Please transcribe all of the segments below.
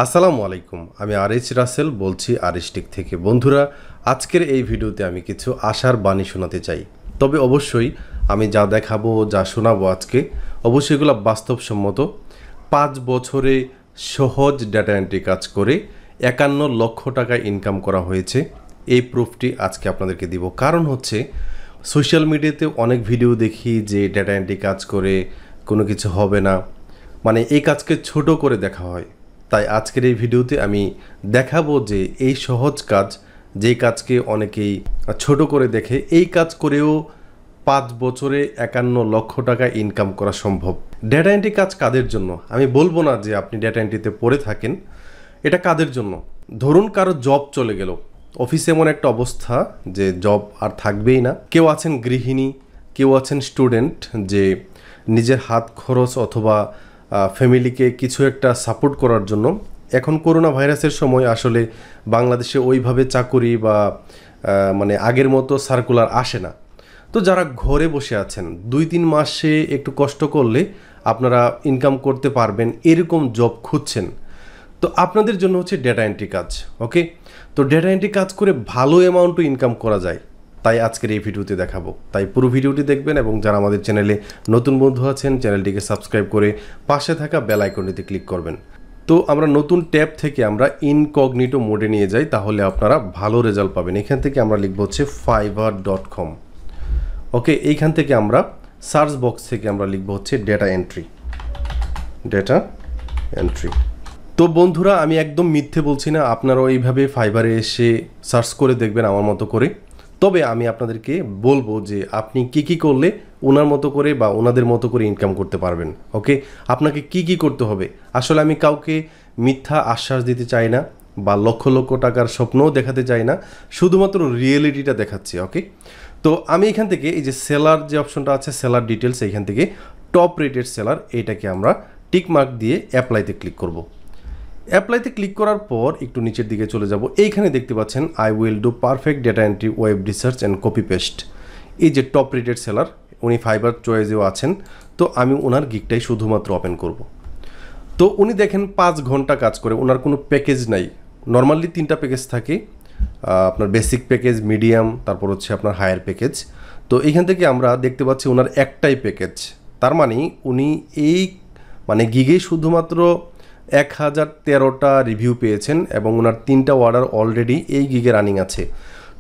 আসসালামু আলাইকুম, আমি আরিচ রাসেল বলছি আরিস্টিক থেকে। বন্ধুরা, আজকের এই ভিডিওতে আমি কিছু আশার বাণী শোনাতে চাই। তবে অবশ্যই আমি যা দেখাবো, যা শোনাবো আজকে, অবশ্যই এগুলো বাস্তবসম্মত। 5 বছরে সহজ ডেটা এন্ট্রি কাজ করে 51 লক্ষ টাকা ইনকাম করা হয়েছে। এই প্রুফটি আজকে আপনাদেরকে দিব। কারণ হচ্ছে সোশ্যাল মিডিয়াতে অনেক ভিডিও দেখি যে ডেটা এন্ট্রি কাজ করে কোনো কিছু হবে না, মানে এই কাজকে ছোট করে দেখা হয়। তাই আজকের এই ভিডিওতে আমি দেখাবো যে এই সহজ কাজ, যেই কাজকে অনেকেই ছোট করে দেখে, এই কাজ করেও 5 বছরে 51 লক্ষ টাকা ইনকাম করা সম্ভব। ডেটা এন্ট্রি কাজ কাদের জন্য? আমি বলবো না যে আপনি ডেটা এন্ট্রিতে পড়ে থাকেন। এটা কাদের জন্য? ধরুন কারো জব চলে গেল, অফিসে এমন একটা অবস্থা যে জব আর থাকবেই না। কেউ আছেন গৃহিণী, কেউ আছেন স্টুডেন্ট, যে নিজের হাত খরচ অথবা ফ্যামিলিকে কিছু একটা সাপোর্ট করার জন্য। এখন করোনা ভাইরাসের সময় আসলে বাংলাদেশে ওইভাবে চাকুরি বা মানে আগের মতো সার্কুলার আসে না। তো যারা ঘরে বসে আছেন, 2-3 মাসে একটু কষ্ট করলে আপনারা ইনকাম করতে পারবেন, এরকম জব খুঁজছেন, তো আপনাদের জন্য হচ্ছে ডেটা এন্ট্রি কাজ। ওকে, তো ডেটা এন্ট্রি কাজ করে ভালো অ্যামাউন্টও ইনকাম করা যায়। তাই আজকের এই ভিডিওতে দেখাবো। তাই পুরো ভিডিওটি দেখবেন এবং যারা আমাদের চ্যানেলে নতুন বন্ধু আছেন, চ্যানেলটিকে সাবস্ক্রাইব করে পাশে থাকা বেল আইকনটিতে ক্লিক করবেন। তো আমরা নতুন ট্যাব থেকে আমরা ইনকগনিটো মোডে নিয়ে যাই, তাহলে আপনারা ভালো রেজাল্ট পাবেন। এখান থেকে আমরা লিখব হচ্ছে fiverr.com। ওকে, এইখান থেকে আমরা সার্চ বক্স থেকে আমরা লিখব হচ্ছে ডেটা এন্ট্রি। তো বন্ধুরা, আমি একদম মিথ্যে বলছি না, আপনারাও এইভাবে ফাইবারে এসে সার্চ করে দেখবেন আমার মতো করে। তবে আমি আপনাদেরকে বলবো যে আপনি কি করলে ওনার মতো করে বা ওনাদের মতো করে ইনকাম করতে পারবেন। ওকে, আপনাকে কি করতে হবে? আসলে আমি কাউকে মিথ্যা আশ্বাস দিতে চাই না বা লক্ষ লক্ষ টাকার স্বপ্নও দেখাতে চাই না, শুধুমাত্র রিয়েলিটিটা দেখাচ্ছি। ওকে, তো আমি এখান থেকে এই যে সেলার যে অপশনটা আছে, সেলার ডিটেলস, এইখান থেকে টপ রেটেড সেলার, এইটাকে আমরা টিক মার্ক দিয়ে অ্যাপ্লাইতে ক্লিক করব। অ্যাপ্লাইতে ক্লিক করার পর একটু নিচের দিকে চলে যাব। এইখানে দেখতে পাচ্ছেন I will do perfect data entry, web research and copy paste. এই যে টপ রেটেড সেলার, উনি ফাইবার চয়েসেও আছেন। তো আমি ওনার গিকটাই শুধুমাত্র ওপেন করব। তো উনি দেখেন 5 ঘন্টা কাজ করে, ওনার কোনো প্যাকেজ নাই। নর্মালি 3টা প্যাকেজ থাকে, আপনার বেসিক প্যাকেজ, মিডিয়াম, তারপর হচ্ছে আপনার হায়ার প্যাকেজ। তো এইখান থেকে আমরা দেখতে পাচ্ছি ওনার একটাই প্যাকেজ। তার মানে উনি এই গিগে শুধুমাত্র 1013টা রিভিউ পেয়েছেন এবং ওনার 3টা অর্ডার অলরেডি এই গিগে রানিং আছে।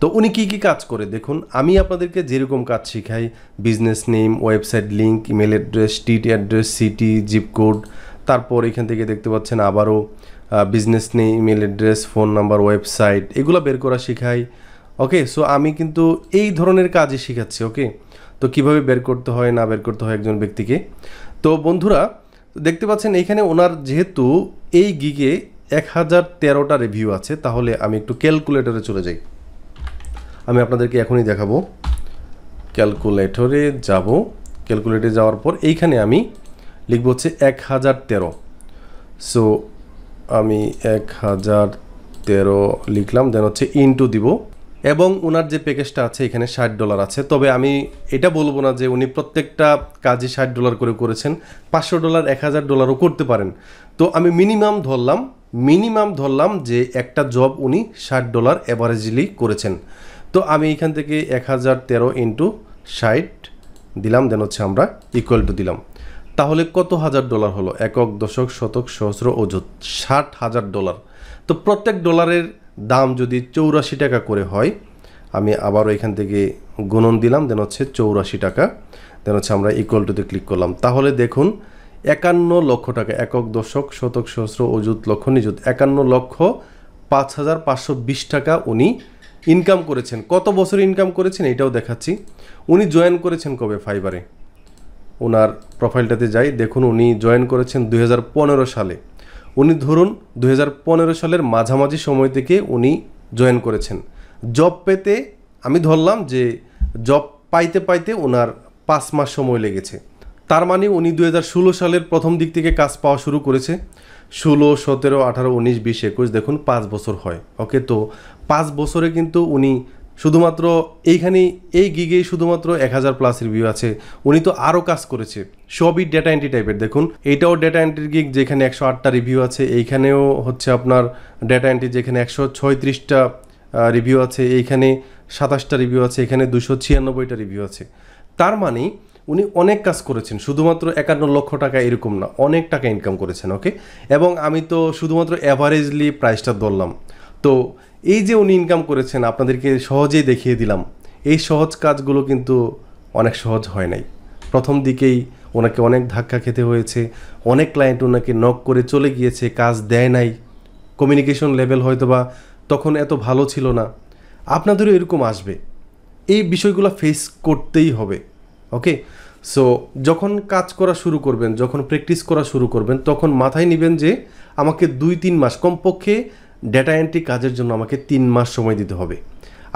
তো উনি কি কাজ করে দেখুন। আমি আপনাদেরকে যেরকম কাজ শিখাই, business name, website link, email address, street address, city, zip code, তারপর এখান থেকে দেখতে পাচ্ছেন আবারও business name, email address, phone number, website, এগুলো বের করা শিখাই। ওকে, সো আমি কিন্তু এই ধরনের কাজই শিখাচ্ছি। ওকে, তো কিভাবে বের করতে হয় না বের করতে হয় একজন ব্যক্তিকে। তো বন্ধুরা দেখতে পাচ্ছেন এইখানে ওনার যেহেতু এই গিগে 1013টা রিভিউ আছে, তাহলে আমি একটু ক্যালকুলেটরে চলে যাই। আমি আপনাদেরকে এখনই দেখাবো। ক্যালকুলেটরে যাব। ক্যালকুলেটরে যাওয়ার পর এইখানে আমি লিখব হচ্ছে 1013। সো আমি 1013 লিখলাম, দেন হচ্ছে ইনটু দিব। এবং ওনার যে প্যাকেজটা আছে এখানে $60 আছে। তবে আমি এটা বলবো না যে উনি প্রত্যেকটা কাজে $60 করে করেছেন, $500, $1000ও করতে পারেন। তো আমি মিনিমাম ধরলাম যে একটা জব উনি $60 অ্যাভারেজলি করেছেন। তো আমি এখান থেকে 1013 ইন্টু 60 দিলাম, দেন হচ্ছে আমরা ইকুয়াল টু দিলাম। তাহলে কত $1000 হলো? একক, দশক, শতক, সহস্র, অযুত, $60,000। তো প্রত্যেক ডলারের দাম যদি 84 টাকা করে হয়, আমি আবারও এখান থেকে গুণন দিলাম, দেন হচ্ছে 84 টাকা, দেন হচ্ছে আমরা ইকুয়াল টুতে ক্লিক করলাম। তাহলে দেখুন 51 লক্ষ টাকা, একক, দশক, শতক, সহস্র, অযুত, লক্ষ, নিযুত, 51,05,520 টাকা উনি ইনকাম করেছেন। কত বছর ইনকাম করেছেন এটাও দেখাচ্ছি। উনি জয়েন করেছেন কবে ফাইবারে? ওনার প্রোফাইলটাতে যাই, দেখুন উনি জয়েন করেছেন 2015 সালে। উনি ধরুন 2015 সালের মাঝামাঝি সময় থেকে উনি জয়েন করেছেন। জব পেতে আমি ধরলাম যে জব পাইতে ওনার 5 মাস সময় লেগেছে। তার মানে উনি 2016 সালের প্রথম দিক থেকে কাজ পাওয়া শুরু করেছে। 16, 17, 18, 19, 20, 21, দেখুন 5 বছর হয়। ওকে, তো 5 বছরে কিন্তু উনি শুধুমাত্র এই গিগেই শুধুমাত্র 1000+ রিভিউ আছে। উনি তো আরও কাজ করেছে, সবই ডেটা এন্ট্রি টাইপের। দেখুন এইটাও ডেটা এন্ট্রির গিগ, যেখানে 108টা রিভিউ আছে। এইখানেও হচ্ছে আপনার ডেটা এন্ট্রি, যেখানে 136টা রিভিউ আছে। এইখানে 27টা রিভিউ আছে, এখানে 296টা রিভিউ আছে। তার মানে উনি অনেক কাজ করেছেন, শুধুমাত্র 51 লক্ষ টাকা এরকম না, অনেক টাকা ইনকাম করেছেন। ওকে, এবং আমি তো শুধুমাত্র অ্যাভারেজলি প্রাইসটা ধরলাম। তো এই যে উনি ইনকাম করেছেন আপনাদেরকে সহজেই দেখিয়ে দিলাম। এই সহজ কাজগুলো কিন্তু অনেক সহজ হয় নাই। প্রথম দিকেই ওনাকে অনেক ধাক্কা খেতে হয়েছে, অনেক ক্লায়েন্ট ওনাকে নক করে চলে গিয়েছে, কাজ দেয় নাই। কমিউনিকেশন লেভেল হয়তো বা তখন এত ভালো ছিল না। আপনাদেরও এরকম আসবে, এই বিষয়গুলো ফেস করতেই হবে। ওকে, সো যখন কাজ করা শুরু করবেন, যখন প্র্যাকটিস করা শুরু করবেন, তখন মাথায় নেবেন যে আমাকে 2-3 মাস, কমপক্ষে ডেটা এন্ট্রি কাজের জন্য আমাকে 3 মাস সময় দিতে হবে।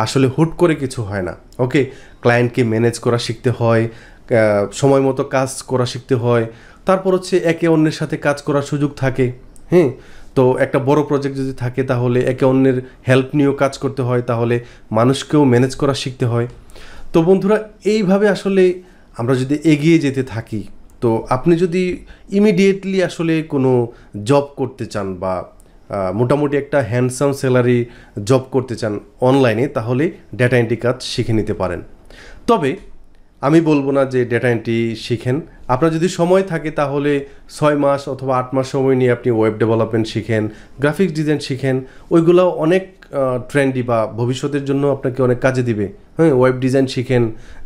আসলে হুট করে কিছু হয় না। ওকে, ক্লায়েন্টকে ম্যানেজ করা শিখতে হয়, সময় মতো কাজ করা শিখতে হয়, তারপর হচ্ছে একে অন্যের সাথে কাজ করার সুযোগ থাকে। হ্যাঁ, তো একটা বড় প্রজেক্ট যদি থাকে তাহলে একে অন্যের হেল্প নিয়েও কাজ করতে হয়, তাহলে মানুষকেও ম্যানেজ করা শিখতে হয়। তো বন্ধুরা, এইভাবে আসলে আমরা যদি এগিয়ে যেতে থাকি, তো আপনি যদি ইমিডিয়েটলি আসলে কোনো জব করতে চান বা মোটামুটি একটা হ্যান্ডসাম স্যালারি জব করতে চান অনলাইনে, তাহলে ডেটা এন্ট্রি কাজ শিখে নিতে পারেন। তবে আমি বলবো না যে ডেটা এন্ট্রি শিখেন। আপনার যদি সময় থাকে তাহলে 6 মাস অথবা 8 মাস সময় নিয়ে আপনি ওয়েব ডেভেলপমেন্ট শিখেন, গ্রাফিক্স ডিজাইন শিখেন। ওইগুলো অনেক ট্রেন্ডি বা ভবিষ্যতের জন্য আপনাকে অনেক কাজে দিবে। হ্যাঁ, ওয়েব ডিজাইন শিখেন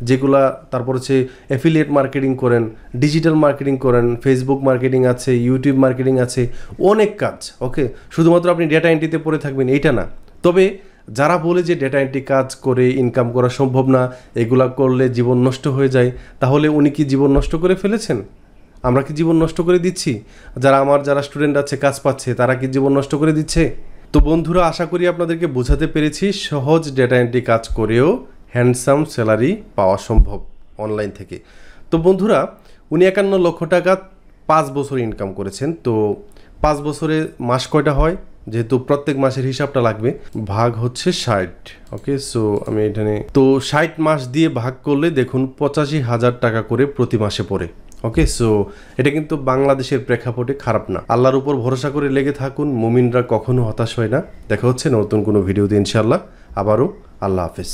যেগুলা, তারপর হচ্ছে অ্যাফিলিয়েট মার্কেটিং করেন, ডিজিটাল মার্কেটিং করেন, ফেসবুক মার্কেটিং আছে, ইউটিউব মার্কেটিং আছে, অনেক কাজ। ওকে, শুধুমাত্র আপনি ডেটা এন্ট্রিতে পড়ে থাকবেন এইটা না। তবে যারা বলে যে ডেটা এন্ট্রি কাজ করে ইনকাম করা সম্ভব না, এগুলা করলে জীবন নষ্ট হয়ে যায়, তাহলে উনি কি জীবন নষ্ট করে ফেলেছেন? আমরা কি জীবন নষ্ট করে দিচ্ছি? যারা স্টুডেন্ট আছে, কাজ পাচ্ছে, তারা কি জীবন নষ্ট করে দিচ্ছে? তো বন্ধুরা, আশা করি আপনাদেরকে বোঝাতে পেরেছি সহজ ডেটা এন্ট্রি কাজ করেও হ্যান্ডসাম স্যালারি পাওয়া সম্ভব অনলাইন থেকে। তো বন্ধুরা, উনি 51 লক্ষ টাকা 5 বছর ইনকাম করেছেন। তো 5 বছরে মাস কয়টা হয়, যেহেতু প্রত্যেক মাসের হিসাবটা লাগবে, ভাগ হচ্ছে 60। ওকে, সো আমি এখানে তো 60 মাস দিয়ে ভাগ করলে দেখুন 85,000 টাকা করে প্রতি মাসে পড়ে। ওকে, সো এটা কিন্তু বাংলাদেশের প্রেক্ষাপটে খারাপ না। আল্লাহর উপর ভরসা করে লেগে থাকুন, মুমিনরা কখনো হতাশ হয় না। দেখা হচ্ছে নতুন কোনো ভিডিওতে ইনশাআল্লাহ। আবারও আল্লাহ হাফেজ।